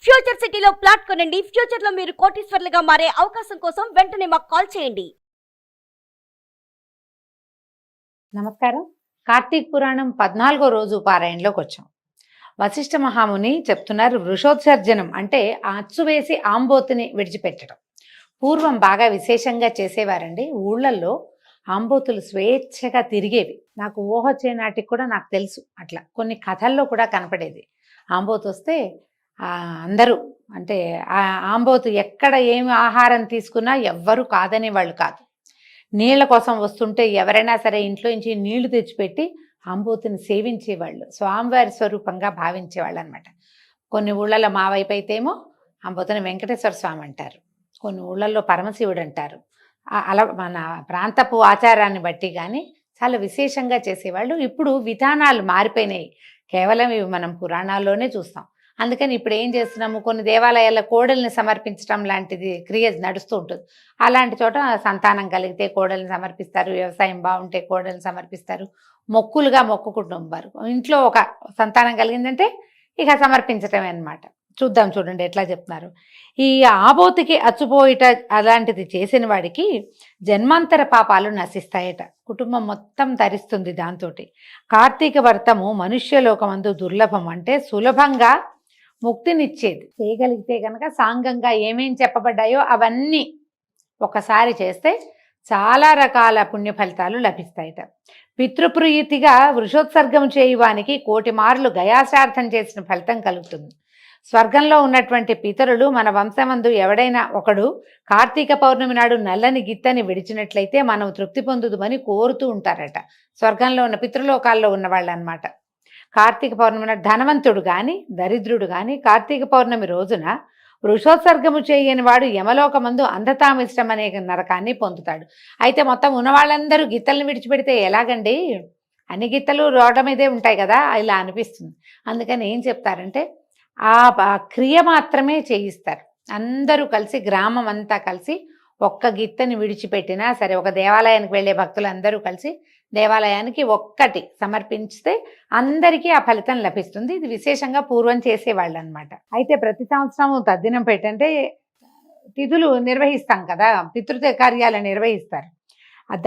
Future సిటీలో plot కొనండి. Future లో మీరు కోటీశ్వర్లుగా మారే అవకాశం కోసం వెంటనే మాకు కాల్ చేయండి. నమస్కారం. కార్తీక పురాణం 14వ రోజు పారాయణలోకి వచ్చాం. వశిష్ఠ మహాముని చెప్తున్నారు, వృషోత్సర్జనం అంటే అచ్చు వేసి ఆంబోతుని విడిచిపెట్టడం. పూర్వం బాగా విశేషంగా చేసేవారండి. ఊళ్ళల్లో ఆంబోతులు స్వేచ్ఛగా తిరిగేవి. నాకు ఊహ చేయనాటికి కూడా నాకు తెలుసు. అట్లా కొన్ని కథల్లో కూడా కనపడేది. ఆంబోతు వస్తే అందరూ అంటే ఆ ఆంబోతు ఎక్కడ ఏమి ఆహారం తీసుకున్నా ఎవ్వరూ కాదనేవాళ్ళు కాదు. నీళ్ల కోసం వస్తుంటే ఎవరైనా సరే ఇంట్లో నుంచి నీళ్లు తెచ్చిపెట్టి ఆంబోతుని సేవించేవాళ్ళు, స్వామివారి స్వరూపంగా భావించేవాళ్ళు అనమాట. కొన్ని ఊళ్ళలో మా వైపు అయితేమో ఆంబోతుని వెంకటేశ్వర స్వామి అంటారు, కొన్ని ఊళ్ళల్లో పరమశివుడు అంటారు. అలా మన ప్రాంతపు ఆచారాన్ని బట్టి కానీ చాలా విశేషంగా చేసేవాళ్ళు. ఇప్పుడు విధానాలు మారిపోయినాయి. కేవలం ఇవి మనం పురాణాల్లోనే చూస్తాం. అందుకని ఇప్పుడు ఏం చేస్తున్నాము, కొన్ని దేవాలయాల కోడల్ని సమర్పించడం లాంటిది క్రియ నడుస్తూ ఉంటుంది. అలాంటి చోట సంతానం కలిగితే కోడల్ని సమర్పిస్తారు, వ్యవసాయం బాగుంటే కోడల్ని సమర్పిస్తారు, మొక్కులుగా మొక్కుకుంటారు. ఇంట్లో ఒక సంతానం కలిగిందంటే ఇక సమర్పించటమే అన్నమాట. చూద్దాం, చూడండి ఎట్లా చెప్తున్నారు. ఈ ఆబోతికి అచ్చుపోయిట అలాంటిది చేసిన వాడికి జన్మాంతర పాపాలు నశిస్తాయట. కుటుంబం మొత్తం తరిస్తుంది దాంతో. కార్తీక వ్రతము మనుష్యలోకమందు దుర్లభం అంటే సులభంగా ముక్తినిచ్చేది. చేయగలిగితే కనుక సాంగంగా ఏమేం చెప్పబడ్డాయో అవన్నీ ఒకసారి చేస్తే చాలా రకాల పుణ్య ఫలితాలు లభిస్తాయట. పితృప్రీతిగా వృషోత్సర్గం చేయువానికి 1,000,000 మార్లు గయాశ్రార్థం చేసిన ఫలితం కలుగుతుంది. స్వర్గంలో ఉన్నటువంటి పితరులు మన వంశమందు ఎవడైనా ఒకడు కార్తీక పౌర్ణమి నాడు నల్లని గిత్తని విడిచినట్లయితే మనం తృప్తి పొందుదుమని కోరుతూ ఉంటారట. స్వర్గంలో ఉన్న పితృలోకాల్లో ఉన్నవాళ్ళు అనమాట. కార్తీక పౌర్ణమి నాడు ధనవంతుడు కానీ దరిద్రుడు కానీ కార్తీక పౌర్ణమి రోజున వృషోత్సర్గము చేయని వాడు యమలోకమందు అంధతామిష్టం అనే నరకాన్ని పొందుతాడు. అయితే మొత్తం ఉన్నవాళ్ళందరూ గిత్తలను విడిచిపెడితే ఎలాగండి, అన్ని గిత్తలు రోడ్ల మీదే ఉంటాయి కదా, ఇలా అనిపిస్తుంది. అందుకని ఏం చెప్తారంటే ఆ క్రియ మాత్రమే చేయిస్తారు. అందరూ కలిసి గ్రామం అంతా కలిసి ఒక్క గిత్తని విడిచిపెట్టినా సరే, ఒక దేవాలయానికి వెళ్ళే భక్తులు అందరూ కలిసి దేవాలయానికి ఒక్కటి సమర్పిస్తే అందరికీ ఆ ఫలితం లభిస్తుంది. ఇది విశేషంగా పూర్వం చేసేవాళ్ళు అనమాట. అయితే ప్రతి సంవత్సరం తద్దినం పెట్టంటే తిథులు నిర్వహిస్తాం కదా, పితృ కార్యాలు నిర్వహిస్తారు.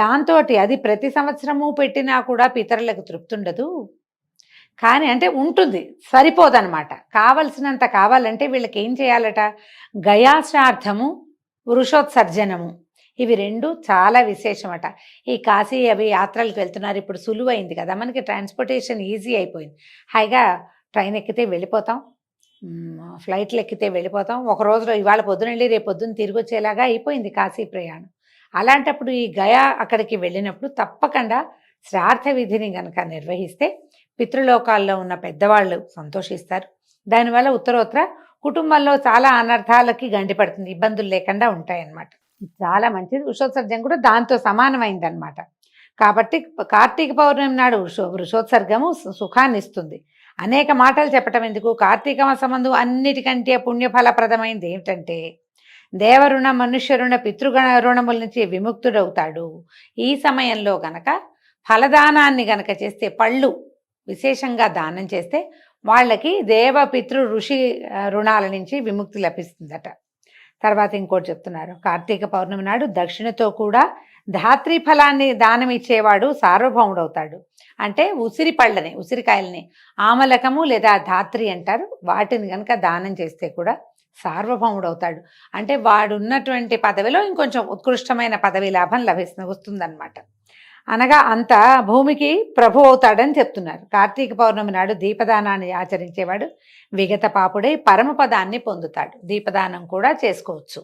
దాంతో అది ప్రతి సంవత్సరము పెట్టినా కూడా పితరులకు తృప్తి ఉండదు. కానీ అంటే ఉంటుంది, సరిపోదన్నమాట. కావలసినంత కావాలంటే వీళ్ళకి ఏం చేయాలట, గయాశ్రార్థము వృషోత్సర్జనము, ఇవి రెండు చాలా విశేషమట. ఈ కాశీ అవి యాత్రలకు వెళ్తున్నారు, ఇప్పుడు సులువైంది కదా మనకి, ట్రాన్స్పోర్టేషన్ ఈజీ అయిపోయింది. హాయిగా ట్రైన్ ఎక్కితే వెళ్ళిపోతాం, ఫ్లైట్లు ఎక్కితే వెళ్ళిపోతాం. ఒక రోజులో ఇవాళ పొద్దున వెళ్ళి రేపు పొద్దున్న తిరిగి వచ్చేలాగా అయిపోయింది కాశీ ప్రయాణం. అలాంటప్పుడు ఈ గయా అక్కడికి వెళ్ళినప్పుడు తప్పకుండా శ్రార్థ విధిని కనుక నిర్వహిస్తే పితృలోకాల్లో ఉన్న పెద్దవాళ్ళు సంతోషిస్తారు. దానివల్ల ఉత్తరోత్తర కుటుంబంలో చాలా అనర్థాలకి గండిపడుతుంది, ఇబ్బందులు లేకుండా ఉంటాయన్నమాట. చాలా మంచిది. వృషోత్సర్గం కూడా దాంతో సమానమైందనమాట. కాబట్టి కార్తీక పౌర్ణమి నాడు వృషోత్సర్గము సుఖాన్ని ఇస్తుంది. అనేక మాటలు చెప్పటం ఎందుకు, కార్తీక మాసమందు అన్నిటికంటే పుణ్యఫలప్రదమైంది ఏమిటంటే దేవరుణ మనుష్యరుణ పితృగణ రుణముల నుంచి విముక్తుడవుతాడు. ఈ సమయంలో గనక ఫలదానాన్ని గనక చేస్తే, పళ్ళు విశేషంగా దానం చేస్తే వాళ్ళకి దేవ పితృ ఋషి రుణాల నుంచి విముక్తి లభిస్తుందట. తర్వాత ఇంకోటి చెప్తున్నారు, కార్తీక పౌర్ణమి నాడు దక్షిణతో కూడా ధాత్రి ఫలాన్ని దానం ఇచ్చేవాడు సార్వభౌముడవుతాడు. అంటే ఉసిరి పళ్ళని, ఉసిరికాయలని ఆమలకము లేదా ధాత్రి అంటారు, వాటిని కనుక దానం చేస్తే కూడా సార్వభౌముడవుతాడు. అంటే వాడు ఉన్నటువంటి పదవిలో ఇంకొంచెం ఉత్కృష్టమైన పదవి లాభం వస్తుందన్నమాట. అనగా అంత భూమికి ప్రభు అవుతాడని చెప్తున్నారు. కార్తీక పౌర్ణమి నాడు దీపదానాన్ని ఆచరించేవాడు విగత పాపుడై పరమపదాన్ని పొందుతాడు. దీపదానం కూడా చేసుకోవచ్చు.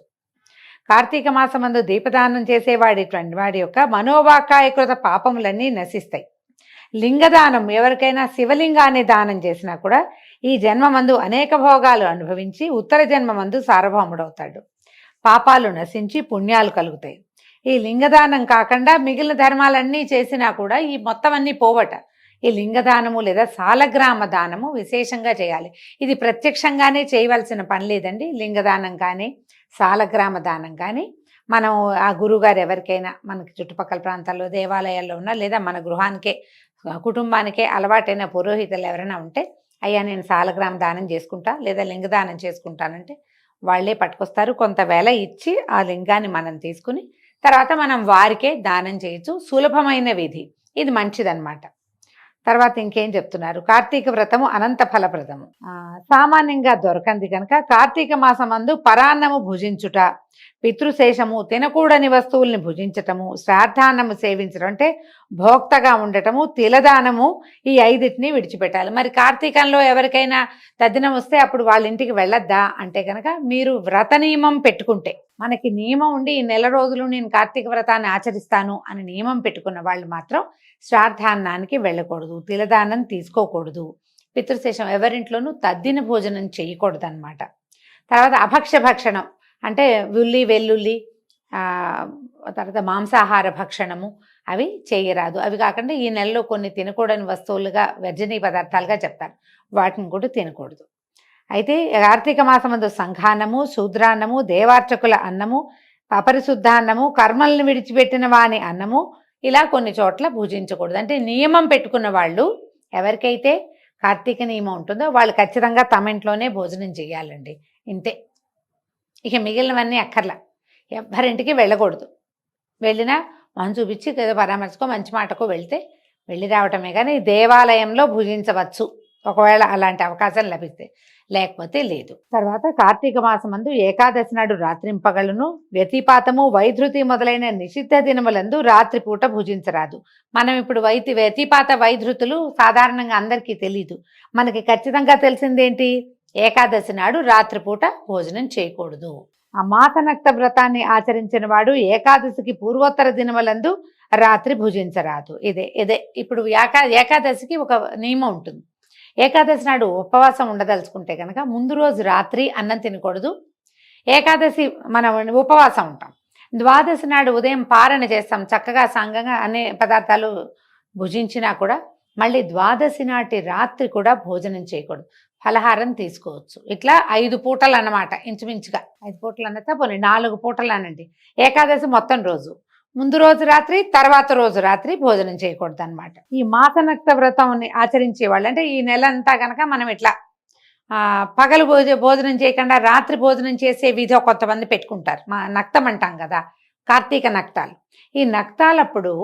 కార్తీక మాసమందు దీపదానం వాడి యొక్క మనోవాకాయకృత పాపములన్నీ నశిస్తాయి. లింగదానం, ఎవరికైనా శివలింగాన్ని దానం చేసినా కూడా ఈ జన్మమందు అనేక భోగాలు అనుభవించి ఉత్తర జన్మమందు సార్వభౌముడవుతాడు. పాపాలు నశించి పుణ్యాలు కలుగుతాయి. ఈ లింగదానం కాకుండా మిగిలిన ధర్మాలన్నీ చేసినా కూడా ఈ మొత్తం అన్నీ పోవట. ఈ లింగదానము లేదా సాలగ్రామ దానము విశేషంగా చేయాలి. ఇది ప్రత్యక్షంగానే చేయవలసిన పని లేదండి. లింగదానం కానీ సాలగ్రామ దానం కానీ మనం ఆ గురువుగారు ఎవరికైనా మనకి చుట్టుపక్కల ప్రాంతాల్లో దేవాలయాల్లో ఉన్నా లేదా మన గృహానికే కుటుంబానికే అలవాటైన పురోహితులు ఎవరైనా ఉంటే అయ్యా నేను సాలగ్రామ దానం చేసుకుంటా లేదా లింగదానం చేసుకుంటానంటే వాళ్ళే పట్టుకొస్తారు. కొంత వెల ఇచ్చి ఆ లింగాన్ని మనం తీసుకుని తర్వాత మనం వారికే దానం చేయొచ్చు. సులభమైన విధి, ఇది మంచిదన్నమాట. తర్వాత ఇంకేం చెప్తున్నారు, కార్తీక వ్రతము అనంత ఫలప్రదము. సామాన్యంగా దొరకంది కనుక కార్తీక మాసమందు పరాన్నము భుజించుట, పితృశేషము తినకూడని వస్తువుల్ని భుజించటము, శ్రాద్ధాన్నము సేవించడం అంటే భోక్తగా ఉండటము, తిలదానము, ఈ 5టిని విడిచిపెట్టాలి. మరి కార్తీకంలో ఎవరికైనా తద్దినం వస్తే అప్పుడు వాళ్ళ ఇంటికి వెళ్ళొద్దా అంటే కనుక మీరు వ్రత నియమం పెట్టుకుంటే, మనకి నియమం ఉండి ఈ నెల రోజులు నేను కార్తీక వ్రతాన్ని ఆచరిస్తాను అని నియమం పెట్టుకున్న వాళ్ళు మాత్రం శ్రాద్ధాన్నానికి వెళ్ళకూడదు, తిలదానం తీసుకోకూడదు, పితృశేషం ఎవరింట్లోనూ తద్దిన భోజనం చేయకూడదు అనమాట. తర్వాత అభక్ష భక్షణం అంటే ఉల్లి వెల్లుల్లి తర్వాత మాంసాహార భక్షణము అవి చేయరాదు. అవి కాకుండా ఈ నెలలో కొన్ని తినకూడని వస్తువులుగా వర్జనీయ పదార్థాలుగా చెప్తారు, వాటిని కూడా తినకూడదు. అయితే కార్తీక మాసమందు సంఘాన్నము, శూద్రాన్నము, దేవార్చకుల అన్నము, అపరిశుద్ధాన్నము, కర్మలను విడిచిపెట్టిన వాని అన్నము ఇలా కొన్ని చోట్ల భుజించకూడదు. అంటే నియమం పెట్టుకున్న వాళ్ళు, ఎవరికైతే కార్తీక నియమం ఉంటుందో వాళ్ళు ఖచ్చితంగా తమ ఇంట్లోనే భోజనం చేయాలండి, ఇంతే. ఇక మిగిలినవన్నీ అక్కర్లా, ఎవ్వరింటికి వెళ్ళకూడదు. వెళ్ళినా మనం చూపించి ఏదో పరామర్శకో మంచి మాటకో వెళ్తే వెళ్ళి రావటమే కానీ దేవాలయంలో భుజించవచ్చు ఒకవేళ అలాంటి అవకాశం లభిస్తే, లేకపోతే లేదు. తర్వాత కార్తీక మాసమందు ఏకాదశి నాడు రాత్రింపగలను, వ్యతిపాతము, వైధృతి మొదలైన నిషిద్ధ దినములందు రాత్రిపూట భుజించరాదు. మనం ఇప్పుడు వ్యతిపాత వైధృతులు సాధారణంగా అందరికీ తెలీదు. మనకి ఖచ్చితంగా తెలిసిందేంటి, ఏకాదశి నాడు రాత్రిపూట భోజనం చేయకూడదు. ఆ మాసనక్త వ్రతాన్ని ఆచరించిన వాడు ఏకాదశికి పూర్వోత్తర దినములందు రాత్రి భుజించరాదు. ఇదే ఇప్పుడు ఏకాదశికి ఒక నియమం ఉంటుంది. ఏకాదశి నాడు ఉపవాసం ఉండదలుచుకుంటే కనుక ముందు రోజు రాత్రి అన్నం తినకూడదు. ఏకాదశి మనం ఉపవాసం ఉంటాం, ద్వాదశి నాడు ఉదయం పారణ చేస్తాం, చక్కగా సాంగంగా అనే పదార్థాలు భుజించినా కూడా మళ్ళీ ద్వాదశి నాటి రాత్రి కూడా భోజనం చేయకూడదు, ఫలహారం తీసుకోవచ్చు. ఇట్లా 5 పూటలు అన్నమాట, ఇంచుమించుగా 5 పూటలు అన్నదా పోనీ 4 పూటలు అనండి. ఏకాదశి మొత్తం రోజు, ముందు రోజు రాత్రి, తర్వాత రోజు రాత్రి భోజనం చేయకూడదు అనమాట. ఈ మాసనక్త వ్రతం ఆచరించే వాళ్ళు అంటే ఈ నెల అంతా కనుక మనం ఇట్లా పగలు భోజనం చేయకుండా రాత్రి భోజనం చేసే విధి కొంతమంది పెట్టుకుంటారు. నక్తం అంటాం కదా, కార్తీక నక్తాలు. ఈ నక్తాలప్పుడు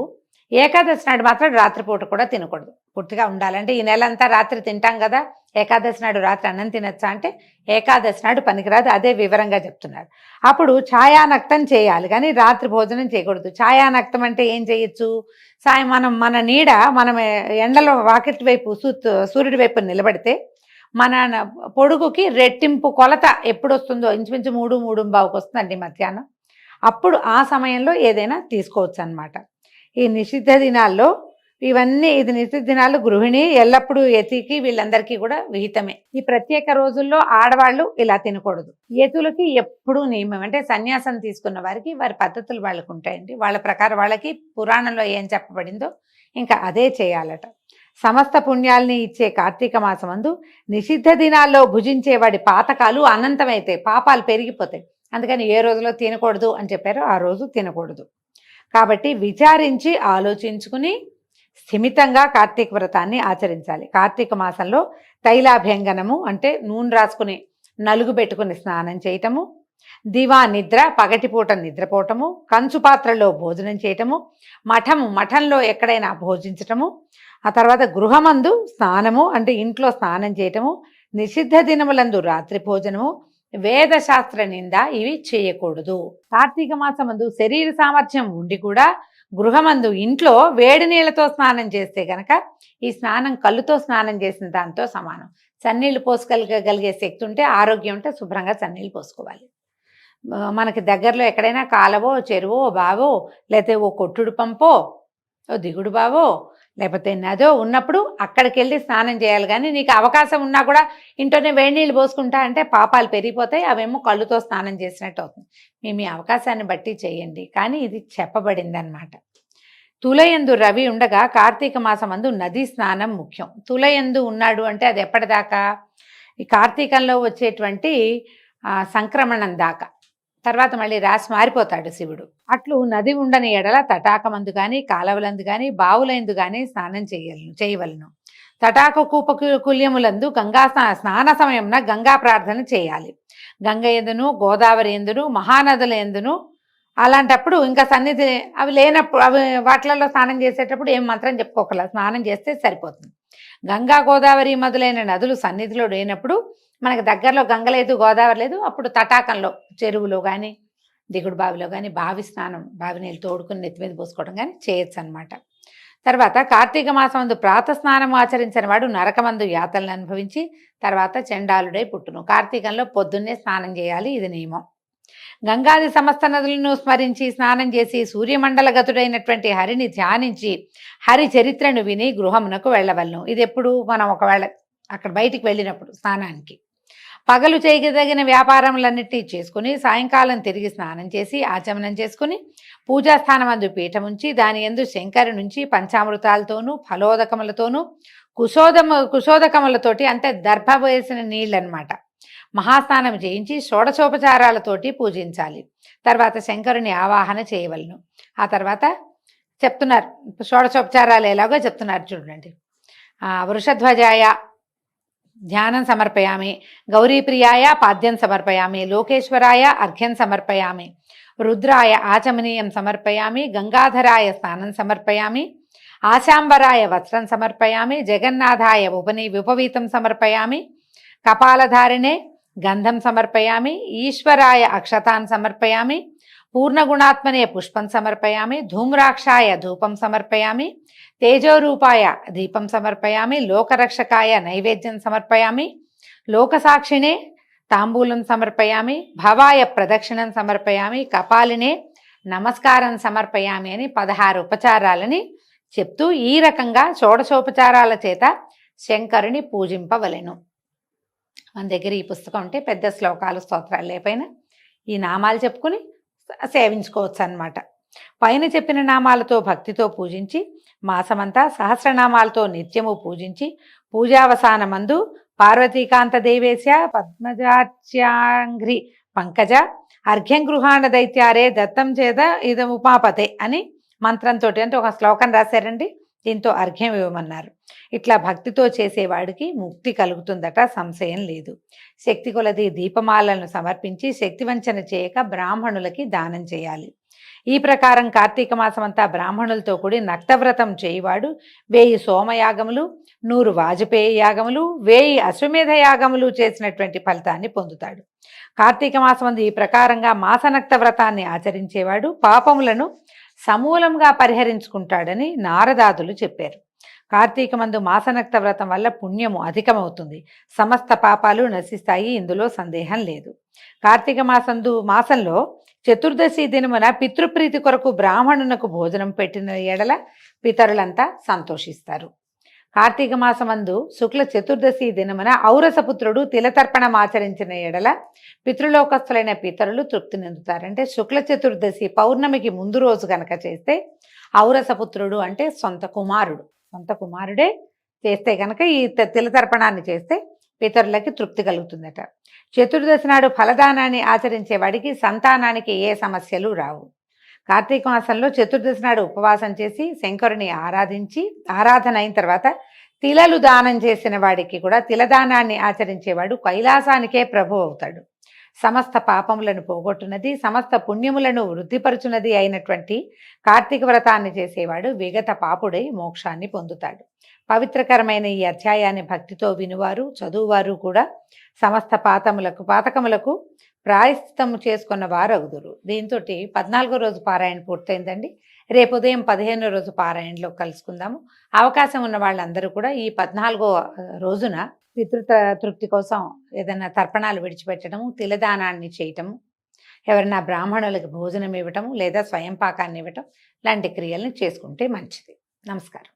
ఏకాదశి నాడు మాత్రం రాత్రిపూట కూడా తినకూడదు, పూర్తిగా ఉండాలంటే ఈ నెల అంతా రాత్రి తింటాం కదా, ఏకాదశి నాడు రాత్రి అన్నం తినచ్చా అంటే ఏకాదశి నాడు పనికిరాదు, అదే వివరంగా చెప్తున్నారు. అప్పుడు ఛాయానక్తం చేయాలి కానీ రాత్రి భోజనం చేయకూడదు. ఛాయానక్తం అంటే ఏం చేయొచ్చు, మన నీడ మనం ఎండలో వాకిటి వైపు సూర్యుడి వైపు నిలబడితే మన పొడుగుకి రెట్టింపు కొలత ఎప్పుడు వస్తుందో, ఇంచుమించు 3-3:15 వస్తుందండి మధ్యాహ్నం, అప్పుడు ఆ సమయంలో ఏదైనా తీసుకోవచ్చు అనమాట. ఈ నిషిద్ధ దినాల్లో ఇవన్నీ, ఇది నిషిద్ధ దినాలు గృహిణి ఎల్లప్పుడూ యతికి వీళ్ళందరికీ కూడా విహితమే. ఈ ప్రత్యేక రోజుల్లో ఆడవాళ్ళు ఇలా తినకూడదు. యతులకి ఎప్పుడూ నియమం, అంటే సన్యాసం తీసుకున్న వారికి వారి పద్ధతులు వాళ్ళకు ఉంటాయండి, వాళ్ళ ప్రకారం వాళ్ళకి పురాణంలో ఏం చెప్పబడిందో ఇంకా అదే చేయాలట. సమస్త పుణ్యాల్ని ఇచ్చే కార్తీక మాసమందు నిషిద్ధ దినాల్లో భుజించేవాడి పాతకాలు అనంతమైతే పాపాలు పెరిగిపోతాయి. అందుకని ఏ రోజులో తినకూడదు అని చెప్పారో ఆ రోజు తినకూడదు. కాబట్టి విచారించి ఆలోచించుకుని స్థిమితంగా కార్తీక వ్రతాన్ని ఆచరించాలి. కార్తీక మాసంలో తైలాభ్యంగనము అంటే నూనె రాసుకుని నలుగు పెట్టుకుని స్నానం చేయటము, దివా నిద్ర పగటిపూట నిద్రపోవటము, కంచు పాత్రలో భోజనం చేయటము, మఠంలో ఎక్కడైనా భోజించటము, ఆ తర్వాత గృహమందు స్నానము అంటే ఇంట్లో స్నానం చేయటము, నిషిద్ధ దినములందు రాత్రి భోజనము, వేదశాస్త్ర నింద ఇవి చేయకూడదు. కార్తీక మాసమందు శరీర సామర్థ్యం ఉండి కూడా గృహమందు ఇంట్లో వేడి నీళ్లతో స్నానం చేస్తే కనుక ఈ స్నానం కళ్ళుతో స్నానం చేసిన దాంతో సమానం. చన్నీళ్ళు పోసుకోగలిగే శక్తి ఉంటే, ఆరోగ్యం ఉంటే శుభ్రంగా చన్నీళ్ళు పోసుకోవాలి. మనకి దగ్గరలో ఎక్కడైనా కాలవో, చెరువో, బావో, లేకపోతే ఓ కొట్టుడు పంపో, ఓ దిగుడు బావో, లేకపోతే నదో ఉన్నప్పుడు అక్కడికి వెళ్ళి స్నానం చేయాలి. కానీ నీకు అవకాశం ఉన్నా కూడా ఇంట్లోనే వేడి నీళ్ళు పోసుకుంటా అంటే పాపాలు పెరిగిపోతాయి, అవేమో కళ్ళుతో స్నానం చేసినట్టు అవుతుంది. మీ అవకాశాన్ని బట్టి చేయండి, కానీ ఇది చెప్పబడింది అనమాట. తులయందు రవి ఉండగా కార్తీక మాసమందు నదీ స్నానం ముఖ్యం. తులయందు ఉన్నాడు అంటే అది ఎప్పటిదాకా, ఈ కార్తీకంలో వచ్చేటువంటి సంక్రమణం దాకా, తర్వాత మళ్ళీ రాసి మారిపోతాడు శివుడు. అట్లు నది ఉండని ఎడల తటాకమందు కానీ, కాలవలందు కానీ, బావులందు కానీ స్నానం చేయవలను. తటాక కుల్యములందు గంగా స్నాన సమయంన గంగా ప్రార్థన చేయాలి. గంగ ఎందును, గోదావరి ఎందును, మహానదుల ఎందును అలాంటప్పుడు ఇంకా సన్నిధి అవి లేనప్పుడు అవి వాటిలలో స్నానం చేసేటప్పుడు ఏం మంత్రం చెప్పుకోకల, స్నానం చేస్తే సరిపోతుంది. గంగా గోదావరి మొదలైన నదులు సన్నిధిలో లేనప్పుడు, మనకు దగ్గరలో గంగ లేదు, గోదావరి లేదు, అప్పుడు తటాకంలో చెరువులో కానీ దిగుడు బావిలో కానీ బావి స్నానం, బావి నీళ్ళు తోడుకుని నెత్తి మీద పోసుకోవడం కానీ చేయొచ్చు అనమాట. తర్వాత కార్తీక మాసమందు ప్రాతస్నానం ఆచరించిన వాడు నరకమందు యాతనలు అనుభవించి తర్వాత చండాలుడై పుట్టును. కార్తీకంలో పొద్దున్నే స్నానం చేయాలి, ఇది నియమం. గంగాది సమస్త నదులను స్మరించి స్నానం చేసి సూర్యమండల గతుడైనటువంటి హరిని ధ్యానించి హరి చరిత్రను విని గృహమునకు వెళ్ళవలను. ఇది ఎప్పుడు మనం ఒకవేళ అక్కడ బయటికి వెళ్ళినప్పుడు స్నానానికి. పగలు చేయదగిన వ్యాపారములన్నిటి చేసుకుని సాయంకాలం తిరిగి స్నానం చేసి ఆచమనం చేసుకుని పూజాస్థానమందు పీఠముంచి దాని యందు శంకరు నుంచి పంచామృతాలతోనూ ఫలోదకములతోనూ కుశోదకములతోటి అంటే దర్భ వేసిన నీళ్ళనమాట మహాస్నానం చేయించి షోడశోపచారాలతోటి పూజించాలి. తర్వాత శంకరుని ఆవాహన చేయవలను. ఆ తర్వాత చెప్తున్నారు షోడశోపచారాలు ఎలాగో చెప్తున్నారు చూడండి. వృషధ్వజాయ ధ్యానం సమర్పయామి, గౌరీప్రియాయ పాద్యం సమర్పయామి, లోకేశ్వరాయ అర్ఘ్యం సమర్పయామి, రుద్రాయ ఆచమనీయం సమర్పయామి, గంగాధరాయ స్నానం సమర్పయామి, ఆశాంబరాయ వస్త్రం సమర్పయామి, జగన్నాథాయ ఉపవీతం సమర్పయామి, కపాలధారిణే గంధం సమర్పయామి, ఈశ్వరాయ అక్షతాన్ సమర్పయామి, పూర్ణగుణాత్మనే పుష్పం సమర్పయామి, ధూమ్రాక్షాయ ధూపం సమర్పయామి, తేజోరూపాయ దీపం సమర్పయామి, లోకరక్షకాయ నైవేద్యం సమర్పయామి, లోకసాక్షిణే తాంబూలం సమర్పయామి, భవాయ ప్రదక్షిణం సమర్పయామి, కపాలినే నమస్కారం సమర్పయామి అని 16 ఉపచారాలని చెప్తూ ఈ రకంగా షోడశోపచారాల చేత శంకరుని పూజింపవలెను. మన దగ్గర ఈ పుస్తకం ఉంటే పెద్ద శ్లోకాలు స్తోత్రాలు లేపైనా ఈ నామాలు చెప్పుకుని సేవించుకోవచ్చు అన్నమాట. పైన చెప్పిన నామాలతో భక్తితో పూజించి మాసమంతా సహస్రనామాలతో నిత్యము పూజించి పూజావసానమందు పార్వతీకాంత దేవేశ పద్మజాచ్యాంఘ్రి పంకజ అర్ఘ్యం గృహాణ దైత్యారే దత్తం చేత ఇదముపాపతే అని మంత్రంతో అంటే ఒక శ్లోకం రాశారండి. దీంతో అర్ఘ్యం ఇవ్వమన్నారు. ఇట్లా భక్తితో చేసేవాడికి ముక్తి కలుగుతుందట, సంశయం లేదు. శక్తి కొలది దీపమాలను సమర్పించి శక్తివంచన చేయక బ్రాహ్మణులకి దానం చేయాలి. ఈ ప్రకారం కార్తీక మాసమంతా బ్రాహ్మణులతో కూడి నక్తవ్రతం చేయువాడు 1000 సోమయాగములు, 100 వాజపేయ యాగములు, 1000 అశ్వమేధ యాగములు చేసినటువంటి ఫలితాన్ని పొందుతాడు. కార్తీక మాసమందు ఈ ప్రకారంగా మాసనక్త వ్రతాన్ని ఆచరించేవాడు పాపములను సమూలంగా పరిహరించుకుంటాడని నారదాదులు చెప్పారు. కార్తీకమందు మాసనక్త వ్రతం వల్ల పుణ్యము అధికమవుతుంది, సమస్త పాపాలు నశిస్తాయి, ఇందులో సందేహం లేదు. కార్తీక మాసంలో చతుర్దశి దినమున పితృప్రీతి కొరకు బ్రాహ్మణునకు భోజనం పెట్టిన ఎడల పితరులంతా సంతోషిస్తారు. కార్తీక మాసమందు శుక్ల చతుర్దశి దినమున ఔరసపుత్రుడు తిలతర్పణం ఆచరించిన ఎడల పితృలోకస్తులైన పితరులు తృప్తి చెందుతారు. అంటే శుక్ల చతుర్దశి పౌర్ణమికి ముందు రోజు కనుక చేస్తే ఔరసపుత్రుడు అంటే సొంత కుమారుడే చేస్తే కనుక ఈ తిలతర్పణాన్ని చేస్తే పితరులకి తృప్తి కలుగుతుందట. చతుర్దశి నాడు ఫలదానాన్ని ఆచరించే వాడికి సంతానానికి ఏ సమస్యలు రావు. కార్తీక మాసంలో చతుర్దశి నాడు ఉపవాసం చేసి శంకరుని ఆరాధన అయిన తర్వాత తిలలు దానం చేసిన వాడికి కూడా తిలదానాన్ని ఆచరించేవాడు కైలాసానికే ప్రభు అవుతాడు. సమస్త పాపములను పోగొట్టునది, సమస్త పుణ్యములను వృద్ధిపరచునది అయినటువంటి కార్తీక వ్రతాన్ని చేసేవాడు విగత పాపుడై మోక్షాన్ని పొందుతాడు. పవిత్రకరమైన ఈ అధ్యాయాన్ని భక్తితో వినువారు చదువువారు కూడా సమస్త పాతకములకు ప్రాయశ్చిత్తము చేసుకున్న వారు అవుదురు. దీంతో 14వ రోజు పారాయణ పూర్తయిందండి. రేపు ఉదయం 15వ రోజు పారాయణలో కలుసుకుందాము. అవకాశం ఉన్న వాళ్ళందరూ కూడా ఈ 14వ రోజున తృప్తి కోసం ఏదైనా తర్పణాలు విడిచిపెట్టడము, తిలదానాన్ని చేయటము, ఎవరైనా బ్రాహ్మణులకు భోజనం ఇవ్వటము లేదా స్వయం పాకాన్ని ఇవ్వటం లాంటి క్రియలను చేసుకుంటే మంచిది. నమస్కారం.